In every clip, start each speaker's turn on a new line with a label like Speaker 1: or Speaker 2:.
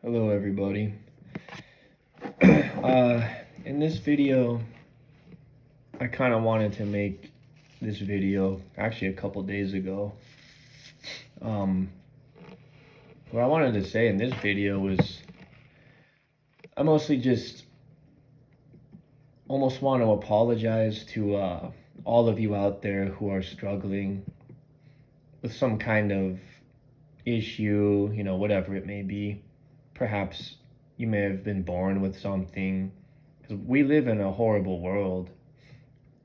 Speaker 1: Hello everybody. In this video, I kind of wanted to make this video actually a couple days ago. Um, what I wanted to say in this video was I mostly just almost want to apologize to all of you out there who are struggling with some kind of issue, whatever it may be. Perhaps you may have been born with something, because we live in a horrible world.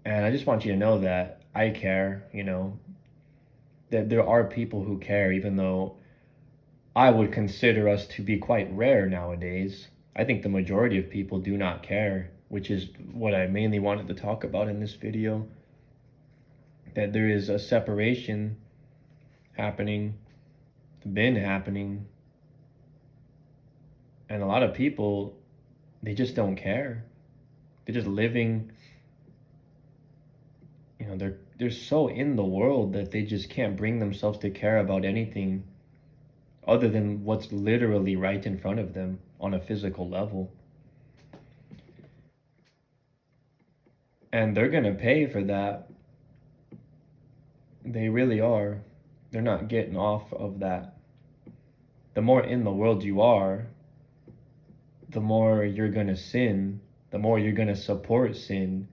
Speaker 1: And I just want you to know that I care, that there are people who care, even though I would consider us to be quite rare nowadays. I think the majority of people do not care, which is what I mainly wanted to talk about in this video. That there is a separation happening, been happening, and a lot of people, they just don't care. They're just living, they're so in the world that they just can't bring themselves to care about anything other than what's literally right in front of them on a physical level. And they're gonna pay for that. They really are. They're not getting off of that. The more in the world you are, the more you're gonna sin, the more you're gonna support sin.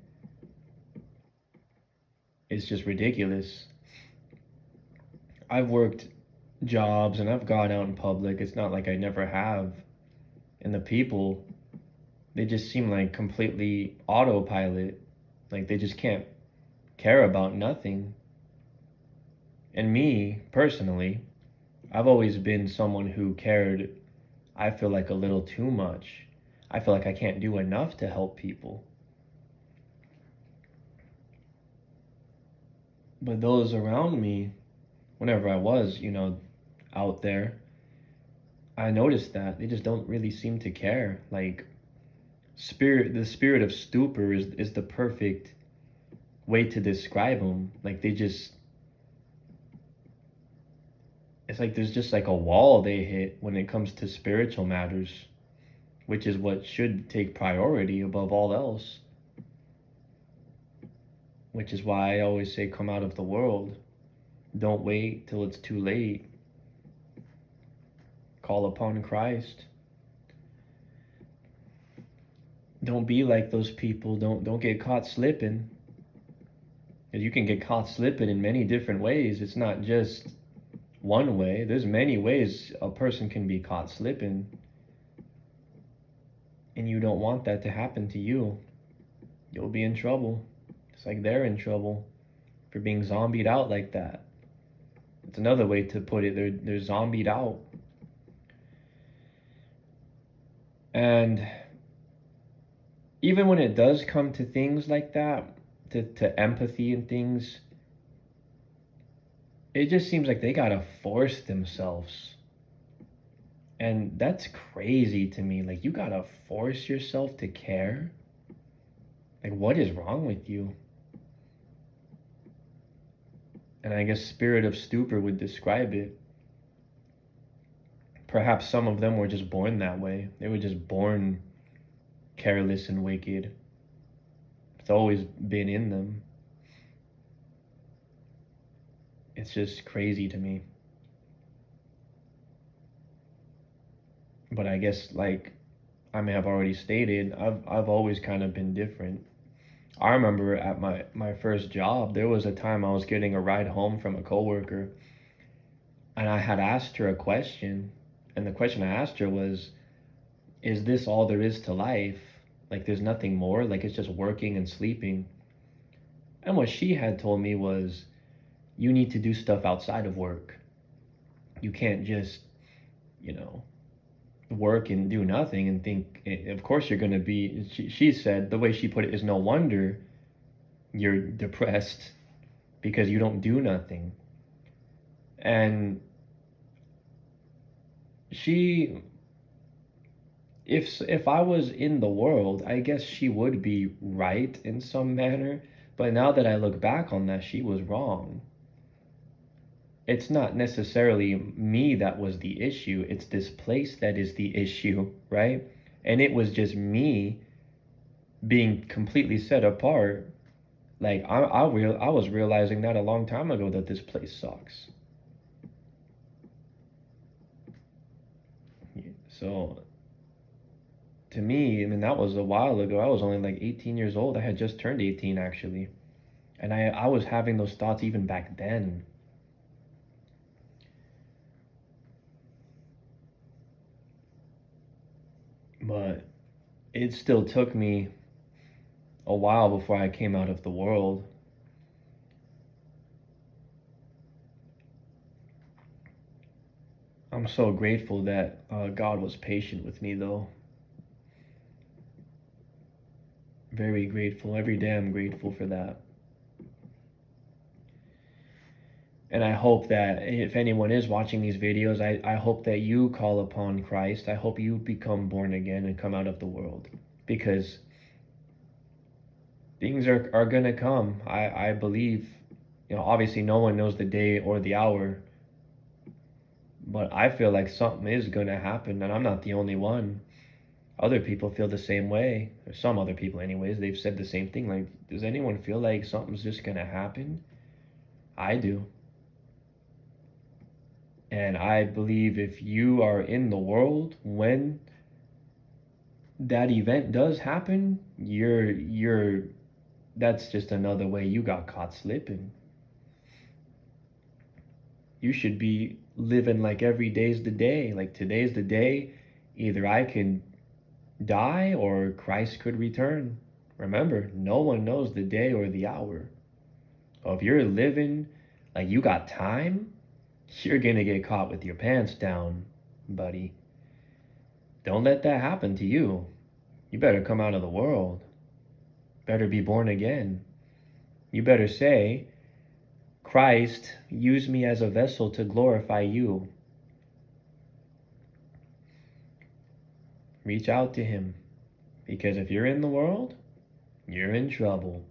Speaker 1: It's just ridiculous. I've worked jobs and I've gone out in public. It's not like I never have. And the people, they just seem like completely autopilot. Like they just can't care about nothing. And me, personally, I've always been someone who cared, I feel like, a little too much. I feel like I can't do enough to help people. But those around me, whenever I was, out there, I noticed that they just don't really seem to care. Like the spirit of stupor is the perfect way to describe them. Like it's like there's just like a wall they hit when it comes to spiritual matters, which is what should take priority above all else. Which is why I always say, come out of the world. Don't wait till it's too late. Call upon Christ. Don't be like those people. Don't get caught slipping. Because you can get caught slipping in many different ways. It's not just one way. There's many ways a person can be caught slipping. And you don't want that to happen to you. You'll be in trouble. It's like they're in trouble for being zombied out like that. It's another way to put it. They're zombied out. And even when it does come to things like that, to empathy and things, it just seems like they gotta force themselves. And that's crazy to me. Like, you gotta force yourself to care? Like, what is wrong with you? And I guess spirit of stupor would describe it. Perhaps some of them were just born that way. They were just born careless and wicked. It's always been in them. It's just crazy to me. But I guess, like I may have already stated, I've always kind of been different. I remember at my first job, there was a time I was getting a ride home from a coworker, and I had asked her a question, and the question I asked her was, is this all there is to life? Like there's nothing more? Like it's just working and sleeping? And what she had told me was, you need to do stuff outside of work. You can't just, work and do nothing and think, of course you're going to be, she said, the way she put it is, no wonder you're depressed because you don't do nothing. And if I was in the world, I guess she would be right in some manner. But now that I look back on that, she was wrong. it's not necessarily me that was the issue. It's this place that is the issue, right? And it was just me being completely set apart. Like I was realizing that a long time ago that this place sucks. So to me, I mean, that was a while ago. I was only like 18 years old. I had just turned 18 actually. And I was having those thoughts even back then. But it still took me a while before I came out of the world. I'm so grateful that God was patient with me, though. Very grateful. Every day I'm grateful for that. And I hope that if anyone is watching these videos, I hope that you call upon Christ. I hope you become born again and come out of the world. Because things are going to come. I believe, obviously no one knows the day or the hour. But I feel like something is going to happen, and I'm not the only one. Other people feel the same way. Or some other people, anyways. They've said the same thing. Like, does anyone feel like something's just going to happen? I do. And I believe if you are in the world when that event does happen, that's just another way you got caught slipping. You should be living like every day's the day. Like today's the day. Either I can die or Christ could return. Remember, no one knows the day or the hour. So if you're living like you got time, you're gonna get caught with your pants down, buddy. Don't let that happen to you. You better come out of the world. Better be born again. You better say, Christ, use me as a vessel to glorify you. Reach out to him. Because if you're in the world, you're in trouble.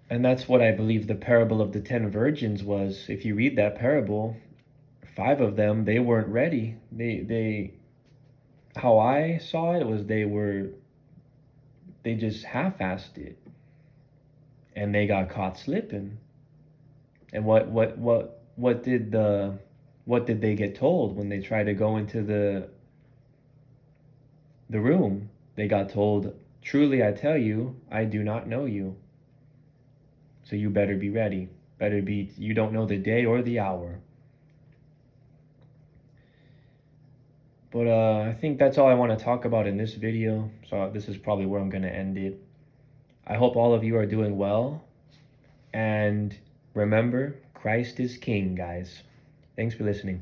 Speaker 1: And that's what I believe the parable of the 10 virgins was. If you read that parable, 5 of them, they weren't ready. They how I saw it was they just half-assed it. And they got caught slipping. And what did they get told when they tried to go into the room? They got told, "Truly I tell you, I do not know you." So you better be ready. You don't know the day or the hour. But I think that's all I want to talk about in this video. So this is probably where I'm going to end it. I hope all of you are doing well. And remember, Christ is King, guys. Thanks for listening.